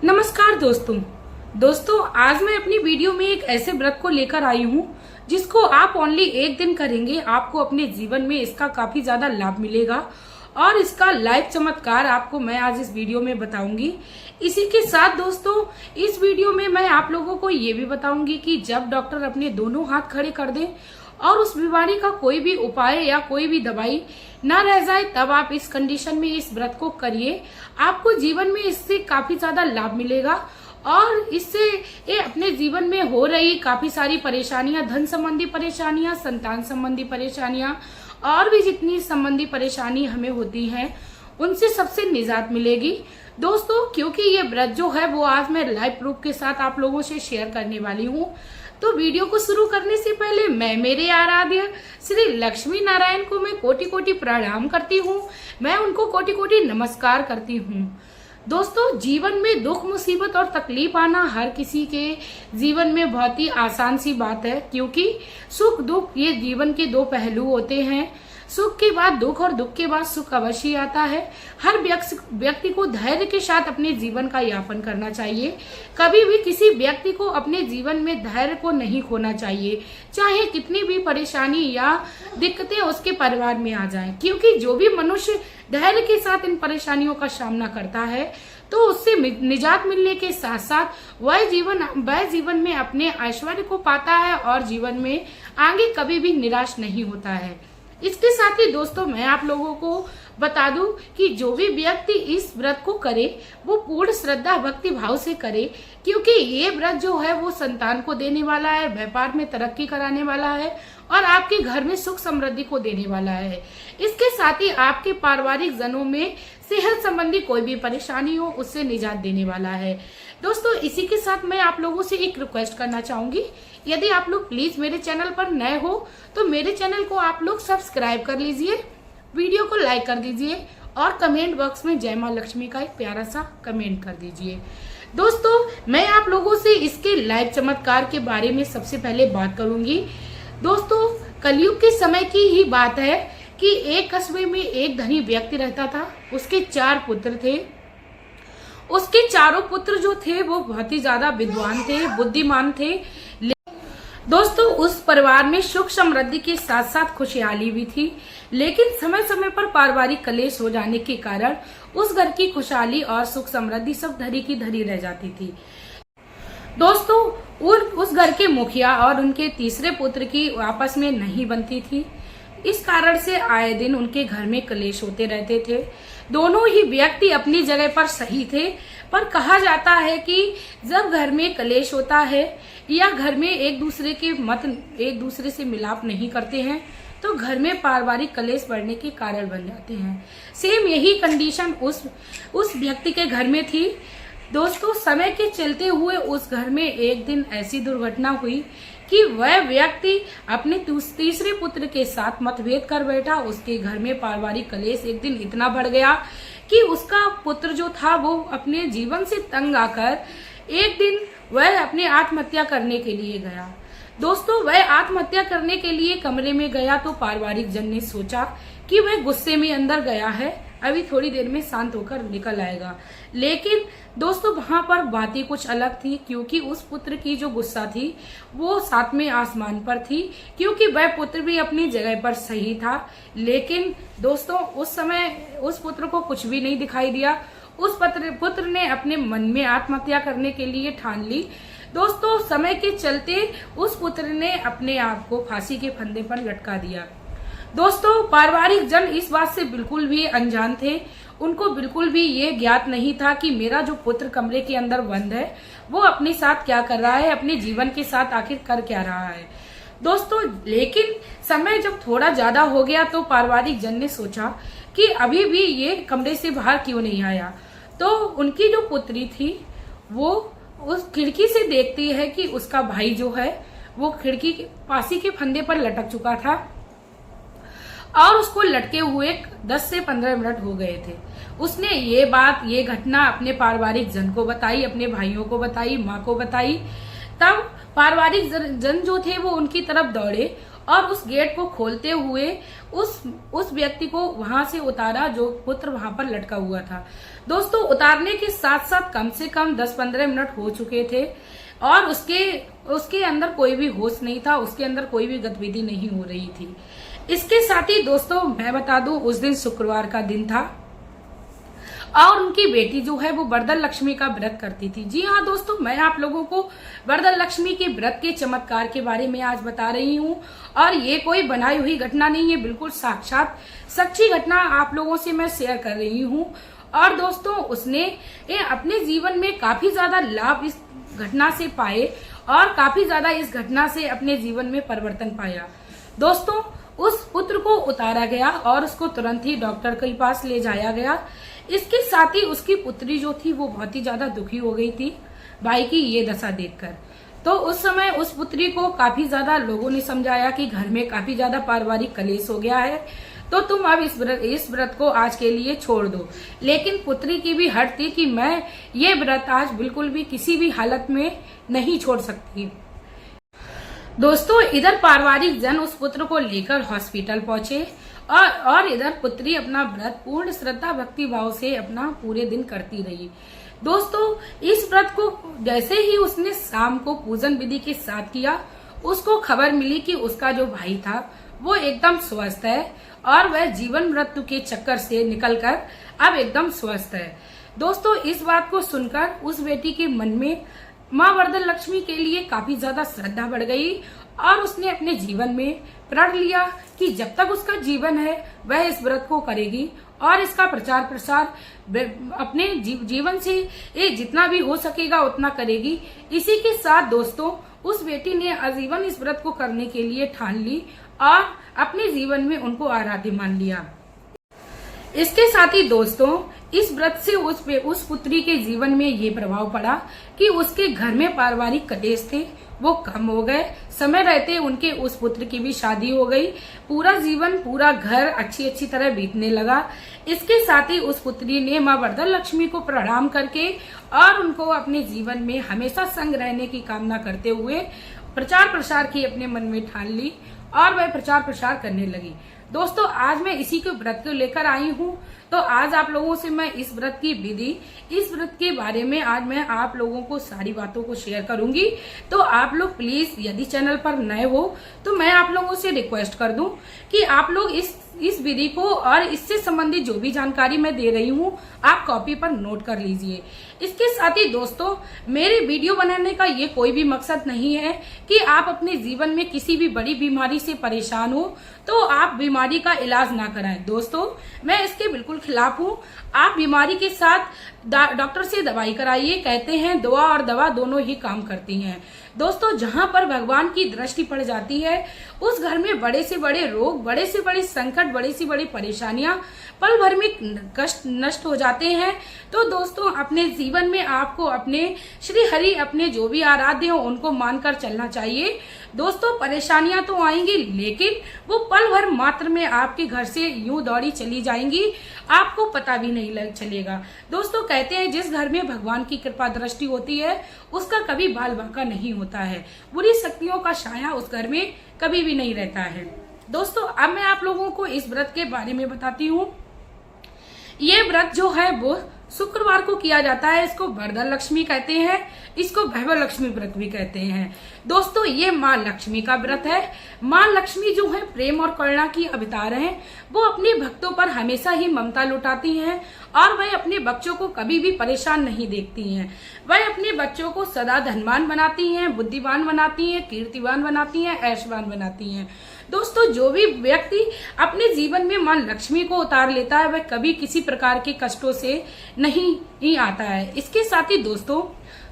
नमस्कार दोस्तों आज मैं अपनी वीडियो में एक ऐसे व्रत को लेकर आई हूँ जिसको आप ओनली एक दिन करेंगे, आपको अपने जीवन में इसका काफी ज्यादा लाभ मिलेगा और इसका लाइव चमत्कार आपको मैं आज इस वीडियो में बताऊंगी। इसी के साथ दोस्तों इस वीडियो में मैं आप लोगों को ये भी बताऊंगी कि जब डॉक्टर अपने दोनों हाथ खड़े कर दें और उस बीमारी का कोई भी उपाय या कोई भी दवाई ना रह जाए, तब आप इस कंडीशन में इस व्रत को करिए। आपको जीवन में इससे काफी ज्यादा लाभ मिलेगा और इससे ये अपने जीवन में हो रही काफी सारी परेशानियां, धन संबंधी परेशानियां, संतान संबंधी परेशानियां और भी जितनी संबंधी परेशानी हमें होती हैं उनसे सबसे निजात मिलेगी दोस्तों। क्योंकि ये व्रत जो है वो आज मैं लाइव प्रूफ के साथ आप लोगों से शेयर करने वाली हूँ। तो वीडियो को शुरू करने से पहले मैं मेरे आराध्य श्री लक्ष्मी नारायण को मैं कोटि कोटि प्रणाम करती हूँ, मैं उनको कोटि कोटि नमस्कार करती हूँ। दोस्तों जीवन में दुख मुसीबत और तकलीफ आना हर किसी के जीवन में बहुत ही आसान सी बात है, क्योंकि सुख दुख ये जीवन के दो पहलू होते हैं। सुख के बाद दुख और दुख के बाद सुख अवश्य आता है। हर व्यक्ति को धैर्य के साथ अपने जीवन का यापन करना चाहिए। कभी भी किसी व्यक्ति को अपने जीवन में धैर्य को नहीं खोना चाहिए, चाहे कितनी भी परेशानी या दिक्कतें उसके परिवार में आ जाएं, क्योंकि जो भी मनुष्य धैर्य के साथ इन परेशानियों का सामना करता है तो उससे निजात मिलने के साथ साथ वह जीवन में अपने ऐश्वर्य को पाता है और जीवन में आगे कभी भी निराश नहीं होता है। इसके साथ ही दोस्तों मैं आप लोगों को बता दूं कि जो भी व्यक्ति इस व्रत को करे वो पूर्ण श्रद्धा भक्ति भाव से करे, क्योंकि ये व्रत जो है वो संतान को देने वाला है, व्यापार में तरक्की कराने वाला है और आपके घर में सुख समृद्धि को देने वाला है। इसके साथ ही आपके पारिवारिक जनों में सेहत संबंधी कोई भी परेशानी हो उससे निजात देने वाला है। दोस्तों इसी के साथ मैं आप लोगों से एक रिक्वेस्ट करना चाहूंगी, यदि आप लोग प्लीज मेरे चैनल पर नए हो तो मेरे चैनल को आप लोग सब्सक्राइब कर लीजिए, वीडियो को लाइक कर दीजिए और कमेंट बॉक्स में जय मां लक्ष्मी का एक प्यारा सा कमेंट कर दीजिए। दोस्तों मैं आप लोगों से इसके लाइव चमत्कार के बारे में सबसे पहले बात करूंगी। दोस्तों कलयुग के समय की ही बात है कि एक कस्बे में एक धनी व्यक्ति रहता था। उसके 4 पुत्र थे। उसके चारों पुत्र जो थे वो बहुत ही ज्यादा विद्वान थे, बुद्धिमान थे। दोस्तों उस परिवार में सुख समृद्धि के साथ साथ खुशहाली भी थी, लेकिन समय समय पर पारिवारिक कलेश हो जाने के कारण उस घर की खुशहाली और सुख समृद्धि सब धरी की धरी रह जाती थी। दोस्तों उस घर के मुखिया और उनके तीसरे पुत्र की आपस में नहीं बनती थी। इस कारण से आए दिन उनके घर में कलेश होते रहते थे। दोनों ही व्यक्ति अपनी जगह पर सही थे, पर कहा जाता है कि जब घर में कलेश होता है या घर में एक दूसरे से मिलाप नहीं करते हैं तो घर में पारिवारिक कलेश बढ़ने के कारण बन जाते हैं। सेम यही कंडीशन उस व्यक्ति के घर में थी। दोस्तों समय के चलते हुए उस घर में एक दिन ऐसी दुर्घटना हुई कि वह व्यक्ति अपने तीसरे पुत्र के साथ मतभेद कर बैठा। उसके घर में पारिवारिक कलेश एक दिन इतना बढ़ गया कि उसका पुत्र जो था वो अपने जीवन से तंग आकर एक दिन वह अपने आत्महत्या करने के लिए गया। दोस्तों वह आत्महत्या करने के लिए कमरे में गया तो पारिवारिक जन ने सोचा कि वह गुस्से में अंदर गया है, अभी थोड़ी देर में शांत होकर निकल आएगा। लेकिन दोस्तों वहां पर बात ही कुछ अलग थी, क्योंकि उस पुत्र की जो गुस्सा थी वो 7वें आसमान पर थी, क्योंकि वह पुत्र भी अपनी जगह पर सही था। लेकिन दोस्तों उस समय उस पुत्र को कुछ भी नहीं दिखाई दिया। उस पुत्र ने अपने मन में आत्महत्या करने के लिए ठान ली। दोस्तों समय के चलते उस पुत्र ने अपने आप को फांसी के फंदे पर लटका दिया। दोस्तों पारिवारिक जन इस बात से बिल्कुल भी अनजान थे। उनको बिल्कुल भी ये ज्ञात नहीं था कि मेरा जो पुत्र कमरे के अंदर बंद है वो अपने साथ क्या कर रहा है, अपने जीवन के साथ आखिर कर क्या रहा है। दोस्तों लेकिन समय जब थोड़ा ज्यादा हो गया तो पारिवारिक जन ने सोचा कि अभी भी ये कमरे से बाहर क्यों नहीं आया। तो उनकी जो पुत्री थी वो उस खिड़की से देखती है कि उसका भाई जो है वो खिड़की फांसी के फंदे पर लटक चुका था और उसको लटके हुए 10 से 15 मिनट हो गए थे। उसने ये घटना अपने पारिवारिक जन को बताई, अपने भाइयों को बताई, माँ को बताई। तब पारिवारिक जन जो थे वो उनकी तरफ दौड़े और उस गेट को खोलते हुए उस व्यक्ति को वहां से उतारा जो पुत्र वहां पर लटका हुआ था। दोस्तों, उतारने के साथ साथ कम से कम 10-15 मिनट हो चुके थे और उसके अंदर कोई भी होश नहीं था, उसके अंदर कोई भी गतिविधि नहीं हो रही थी। इसके साथ ही दोस्तों मैं बता दूं, उस दिन शुक्रवार का दिन था और उनकी बेटी जो है वो वरदा लक्ष्मी का व्रत करती थी। जी हाँ दोस्तों, मैं आप लोगों को वरदा लक्ष्मी के व्रत के चमत्कार के बारे में आज बता रही हूँ और ये कोई बनाई हुई घटना नहीं है, बिल्कुल साक्षात सच्ची घटना आप लोगों से मैं शेयर कर रही हूँ। और दोस्तों, उसने अपने जीवन में काफी ज्यादा लाभ इस घटना से पाए और काफी ज्यादा इस घटना से अपने जीवन में परिवर्तन पाया। दोस्तों, उस पुत्र को उतारा गया और उसको तुरंत ही डॉक्टर के पास ले जाया गया। इसके साथ ही उसकी पुत्री जो थी वो बहुत ही ज्यादा दुखी हो गई थी भाई की ये दशा देखकर। तो उस समय उस पुत्री को काफी ज्यादा लोगों ने समझाया कि घर में काफी ज्यादा पारिवारिक कलेश हो गया है, तो तुम अब इस व्रत को आज के लिए छोड़ दो। लेकिन पुत्री की भी हट थी कि मैं ये व्रत आज बिल्कुल भी किसी भी हालत में नहीं छोड़ सकती। दोस्तों, इधर पारिवारिक जन उस पुत्र को लेकर हॉस्पिटल पहुंचे और इधर पुत्री अपना व्रत पूर्ण श्रद्धा भक्ति भाव से अपना पूरे दिन करती रही। दोस्तों, इस व्रत को जैसे ही उसने शाम को पूजन विधि के साथ किया, उसको खबर मिली कि उसका जो भाई था वो एकदम स्वस्थ है और वह जीवन मृत्यु के चक्कर से निकलकर अब एकदम स्वस्थ है। दोस्तों, इस बात को सुनकर उस बेटी के मन में माँ वरदा लक्ष्मी के लिए काफी ज्यादा श्रद्धा बढ़ गई और उसने अपने जीवन में प्रण लिया कि जब तक उसका जीवन है वह इस व्रत को करेगी और इसका प्रचार प्रसार अपने जीवन से जितना भी हो सकेगा उतना करेगी। इसी के साथ दोस्तों, उस बेटी ने आजीवन इस व्रत को करने के लिए ठान ली और अपने जीवन में उनको आराध्य मान लिया। इसके साथ ही दोस्तों, इस व्रत से उस पुत्री के जीवन में ये प्रभाव पड़ा कि उसके घर में पारिवारिक कलेश थे वो कम हो गए। समय रहते उनके उस पुत्र की भी शादी हो गई। पूरा जीवन, पूरा घर अच्छी तरह बीतने लगा। इसके साथ ही उस पुत्री ने माँ वरदा लक्ष्मी को प्रणाम करके और उनको अपने जीवन में हमेशा संग रहने की कामना करते हुए प्रचार प्रसार की अपने मन में ठान ली और वह प्रचार प्रसार करने लगी। दोस्तों, आज मैं इसी के व्रत को लेकर आई हूँ। तो आज आप लोगों से मैं इस व्रत की विधि, इस व्रत के बारे में आज मैं आप लोगों को सारी बातों को शेयर करूंगी। तो आप लोग प्लीज यदि चैनल पर नए हो तो मैं आप लोगों से रिक्वेस्ट कर दूं कि आप लोग इस विधि को और इससे संबंधित जो भी जानकारी मैं दे रही हूँ आप कॉपी पर नोट कर लीजिए। इसके साथ ही दोस्तों, मेरे वीडियो बनाने का ये कोई भी मकसद नहीं है कि आप अपने जीवन में किसी भी बड़ी बीमारी से परेशान हो तो आप बीमारी का इलाज ना कराएं। दोस्तों, मैं इसके बिल्कुल खिलाफ हूँ। आप बीमारी के साथ डॉक्टर से दवाई कराइए। कहते हैं दुआ और दवा दोनों ही काम करती हैं। दोस्तों, जहाँ पर भगवान की दृष्टि पड़ जाती है उस घर में बड़े से बड़े रोग, बड़े से बड़े संकट, बड़ी से बड़ी परेशानियां पल भर में कष्ट नष्ट हो जाते हैं। तो दोस्तों, अपने जीवन में आपको अपने श्री हरि, अपने जो भी आराध्य हो उनको मानकर चलना चाहिए। दोस्तों, परेशानियां तो आएंगी लेकिन वो पल भर मात्र में आपके घर से यूं दौड़ी चली जाएंगी, आपको पता भी नहीं चलेगा। दोस्तों, कहते हैं जिस घर में भगवान की कृपा दृष्टि होती है उसका कभी बाल बांका नहीं होता है। बुरी शक्तियों का साया उस घर में कभी भी नहीं रहता है। दोस्तों, अब मैं आप लोगों को इस व्रत के बारे में बताती हूँ। ये व्रत जो है वो शुक्रवार को किया जाता है। इसको वरदा लक्ष्मी कहते हैं, इसको वैभव लक्ष्मी व्रत भी कहते हैं। दोस्तों, ये माँ लक्ष्मी का व्रत है। माँ लक्ष्मी जो है प्रेम और करुणा की अवतार हैं। वो अपने भक्तों पर हमेशा ही ममता लुटाती हैं और वह अपने बच्चों को कभी भी परेशान नहीं देखती हैं। वह अपने बच्चों को सदा धनवान बनाती हैं, बुद्धिवान बनाती हैं, कीर्तिवान बनाती हैं, ऐशवान बनाती हैं। दोस्तों, जो भी व्यक्ति अपने जीवन में मां लक्ष्मी को उतार लेता है वह कभी किसी प्रकार के कष्टों से नहीं आता है। इसके साथ ही दोस्तों,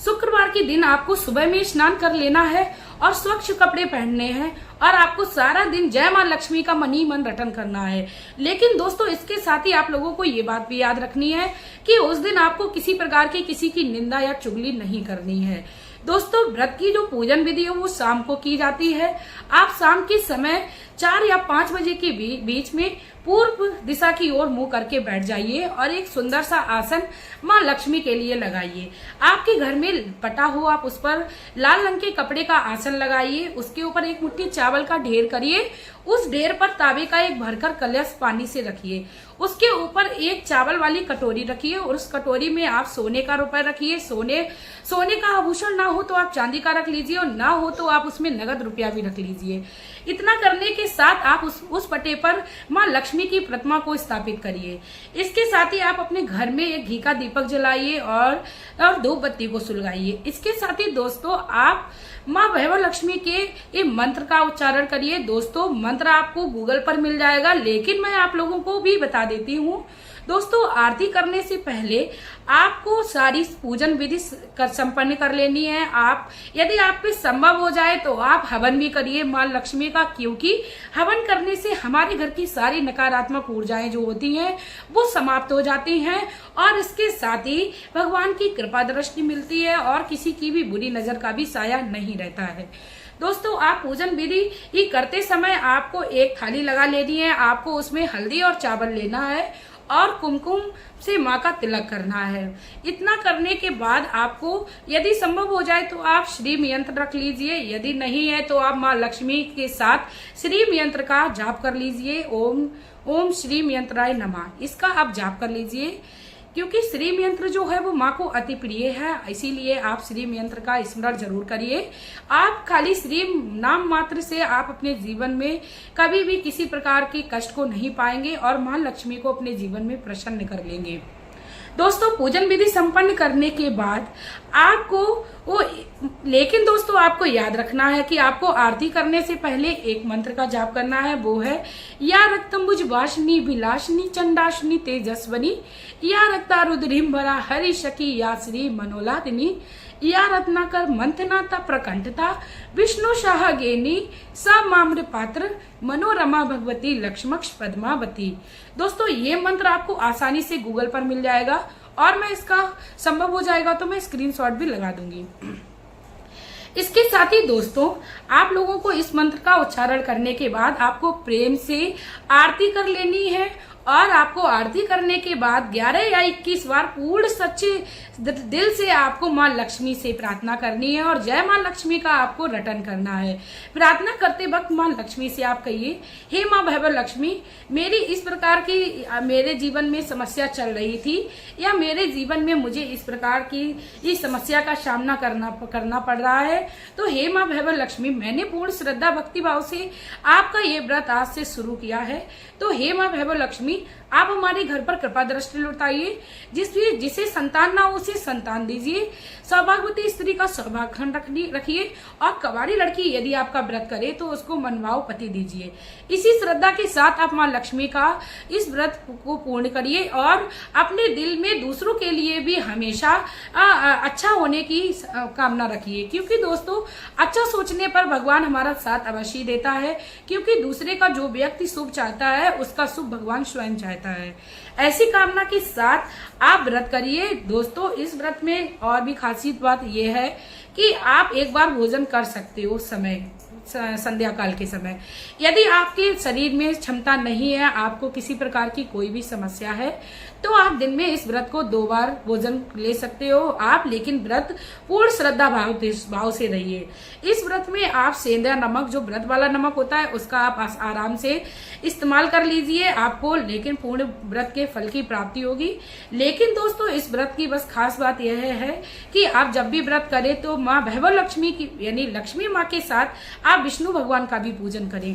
शुक्रवार के दिन आपको सुबह में स्नान कर लेना है और स्वच्छ कपड़े पहनने हैं और आपको सारा दिन जय मां लक्ष्मी का मन ही मन रटन करना है। लेकिन दोस्तों, इसके साथ ही आप लोगों को ये बात भी याद रखनी है कि उस दिन आपको किसी प्रकार की किसी की निंदा या चुगली नहीं करनी है। दोस्तों, व्रत की जो पूजन विधि है वो शाम को की जाती है। आप शाम के समय 4 या 5 बजे के बीच में पूर्व दिशा की ओर मुंह करके बैठ जाइए और एक सुंदर सा आसन माँ लक्ष्मी के लिए लगाइए। आपके घर में पटा हो, आप उस पर लाल रंग के कपड़े का आसन लगाइए। उसके ऊपर एक मुट्ठी चावल का ढेर करिए। उस ढेर पर तांबे का एक भरकर कलश पानी से रखिए। उसके ऊपर एक चावल वाली कटोरी रखिए और उस कटोरी में आप सोने का रुपए रखिए। सोने का आभूषण ना हो तो आप चांदी का रख लीजिए और ना हो तो आप उसमें नगद रुपया भी रख लीजिए। इतना करने के साथ आप उस पटे पर माँ लक्ष्मी की प्रतिमा को स्थापित करिए। इसके साथ ही आप अपने घर में एक घी का दीपक जलाइए और 2 बत्ती को सुलगाइए। इसके साथ ही दोस्तों आप माँ वैभव लक्ष्मी के ये मंत्र का उच्चारण करिए। दोस्तों मंत्र आपको गूगल पर मिल जाएगा, लेकिन मैं आप लोगों को भी बता देती हूँ। दोस्तों आरती करने से पहले आपको सारी पूजन विधि संपन्न कर लेनी है। आप यदि आप पे संभव हो जाए तो आप हवन भी करिए माँ लक्ष्मी का, क्योंकि हवन करने से हमारे घर की सारी नकारात्मक ऊर्जाएं जो होती हैं वो समाप्त हो जाती हैं और इसके साथ ही भगवान की कृपा दृष्टि मिलती है और किसी की भी बुरी नजर का भी साया नहीं रहता है। दोस्तों आप पूजन विधि करते समय आपको एक थाली लगा लेनी है। आपको उसमें हल्दी और चावल लेना है और कुमकुम से माँ का तिलक करना है। इतना करने के बाद आपको यदि संभव हो जाए तो आप श्रीम यंत्र रख लीजिए। यदि नहीं है तो आप माँ लक्ष्मी के साथ श्रीम यंत्र का जाप कर लीजिए। ओम श्रीम यंत्राय नमः, इसका आप जाप कर लीजिए, क्योंकि श्रीम यंत्र जो है वो माँ को अति प्रिय है। इसीलिए आप श्रीम यंत्र का स्मरण जरूर करिए। आप खाली श्रीम नाम मात्र से आप अपने जीवन में कभी भी किसी प्रकार के कष्ट को नहीं पाएंगे और माँ लक्ष्मी को अपने जीवन में प्रसन्न कर लेंगे। दोस्तों पूजन विधि संपन्न करने के बाद लेकिन दोस्तों आपको याद रखना है कि आपको आरती करने से पहले एक मंत्र का जाप करना है। वो है या रक्तंबुज वासनी विलासनी चंडाशनी तेजस्वनी या रक्तारुद्रिम्भरा हरि शकी या श्री मनोलादिनी या रत्नाकर मंथनाता प्रकंठता विष्णु शाह गेनी सा माम्र पात्र मनोरमा भगवती लक्ष्मक्ष पद्मावती। दोस्तों ये मंत्र आपको आसानी से गूगल पर मिल जाएगा और मैं इसका संभव हो जाएगा तो मैं स्क्रीनशॉट भी लगा दूंगी। इसके साथ ही दोस्तों आप लोगों को इस मंत्र का उच्चारण करने के बाद आपको प्रेम से आरती कर लेनी है और आपको आरती करने के बाद 11 या 21 बार पूर्ण सच्चे दिल से आपको माँ लक्ष्मी से प्रार्थना करनी है और जय माँ लक्ष्मी का आपको रटन करना है। प्रार्थना करते वक्त माँ लक्ष्मी से आप कहिए, हे माँ वैभव लक्ष्मी, मेरी इस प्रकार की मेरे जीवन में समस्या चल रही थी या मेरे जीवन में मुझे इस प्रकार की इस समस्या का सामना करना पड़ रहा है, तो हे माँ वैभव लक्ष्मी, मैंने पूर्ण श्रद्धा भक्ति भाव से आपका ये व्रत आज से शुरू किया है, तो हे माँ वैभव लक्ष्मी आप हमारे घर पर कृपा दृष्टि लौटाइए। जिसे संतान ना हो उसे संतान दीजिए। सौभाग्यवती स्त्री का सौभाग्यखंड रखिए और कवारी लड़की यदि आपका व्रत करे तो उसको मनवाओ पति दीजिए। इसी श्रद्धा के साथ आप माँ लक्ष्मी का इस व्रत को पूर्ण करिए और अपने दिल में दूसरों के लिए भी हमेशा अच्छा होने की कामना रखिए, क्योंकि दोस्तों अच्छा सोचने पर भगवान हमारा साथ अवश्य देता है, क्योंकि दूसरे का जो व्यक्ति शुभ चाहता है उसका शुभ भगवान स्वयं चाहता है। ऐसी कामना के साथ आप व्रत करिए। दोस्तों इस व्रत में और भी खासियत बात यह है कि आप एक बार भोजन कर सकते हो संध्या काल के समय। यदि आपके शरीर में क्षमता नहीं है, आपको किसी प्रकार की कोई भी समस्या है, तो आप दिन में इस व्रत को 2 बार भोजन ले सकते हो आप, लेकिन व्रत पूर्ण श्रद्धा भाव से रहिए। इस व्रत में आप सेंधा नमक, जो व्रत वाला नमक होता है, उसका आप आराम से इस्तेमाल कर लीजिए आपको, लेकिन पूर्ण व्रत के फल की प्राप्ति होगी। लेकिन दोस्तों इस व्रत की बस खास बात यह है कि आप जब भी व्रत करें तो माँ वैभव लक्ष्मी की यानी लक्ष्मी माँ के साथ आप विष्णु भगवान का भी पूजन करें।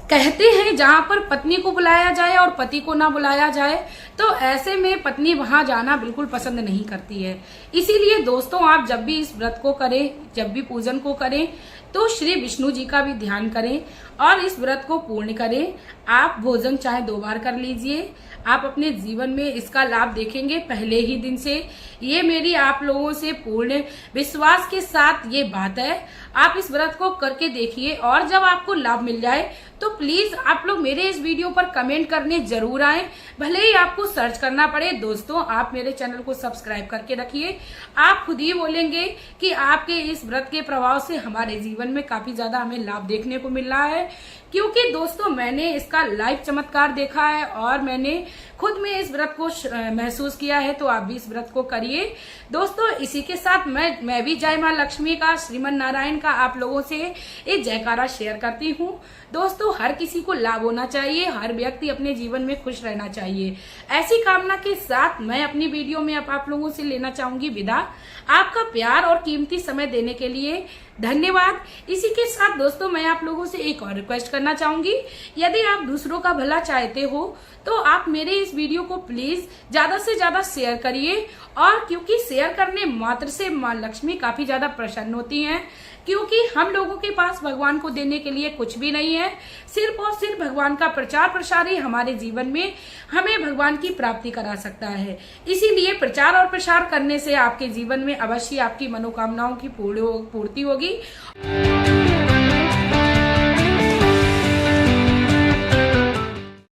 कहते हैं जहाँ पर पत्नी को बुलाया जाए और पति को ना बुलाया जाए, तो ऐसे में पत्नी वहां जाना बिल्कुल पसंद नहीं करती है। इसीलिए दोस्तों आप जब भी इस व्रत को करें, जब भी पूजन को करें, तो श्री विष्णु जी का भी ध्यान करें और इस व्रत को पूर्ण करें। आप भोजन चाहे 2 बार कर लीजिए, आप अपने जीवन में इसका लाभ देखेंगे पहले ही दिन से। ये मेरी आप लोगों से पूर्ण विश्वास के साथ ये बात है। आप इस व्रत को करके देखिए और जब आपको लाभ मिल जाए तो प्लीज आप लोग मेरे इस वीडियो पर कमेंट करने जरूर आए, भले ही आपको सर्च करना पड़े। दोस्तों आप मेरे चैनल को सब्सक्राइब करके रखिए। आप खुद ही बोलेंगे कि आपके इस व्रत के प्रभाव से हमारे जीवन में काफी ज्यादा हमें लाभ देखने को मिल रहा है, क्योंकि दोस्तों मैंने इसका लाइव चमत्कार देखा है और मैंने खुद में इस व्रत को महसूस किया है। तो आप भी इस व्रत को करिए दोस्तों। इसी के साथ मैं भी जय मां लक्ष्मी का, श्रीमन नारायण का आप लोगों से एक जयकारा शेयर करती हूँ। दोस्तों हर किसी को लाभ होना चाहिए, हर व्यक्ति अपने जीवन में खुश रहना चाहिए। ऐसी कामना के साथ मैं अपनी वीडियो में अब आप लोगों से लेना चाहूंगी विदा। आपका प्यार और कीमती समय देने के लिए धन्यवाद। इसी के साथ दोस्तों मैं आप लोगों से एक और रिक्वेस्ट करना चाहूंगी, यदि आप दूसरों का भला चाहते हो तो आप मेरे इस वीडियो को प्लीज ज्यादा से ज्यादा शेयर करिए। और क्योंकि शेयर करने मात्र से मां लक्ष्मी काफी ज्यादा प्रसन्न होती हैं, क्योंकि हम लोगों के पास भगवान को देने के लिए कुछ भी नहीं है, सिर्फ और सिर्फ भगवान का प्रचार प्रसार ही हमारे जीवन में हमें भगवान की प्राप्ति करा सकता है। इसीलिए प्रचार और प्रसार करने से आपके जीवन में अवश्य आपकी मनोकामनाओं की पूर्ति होगी।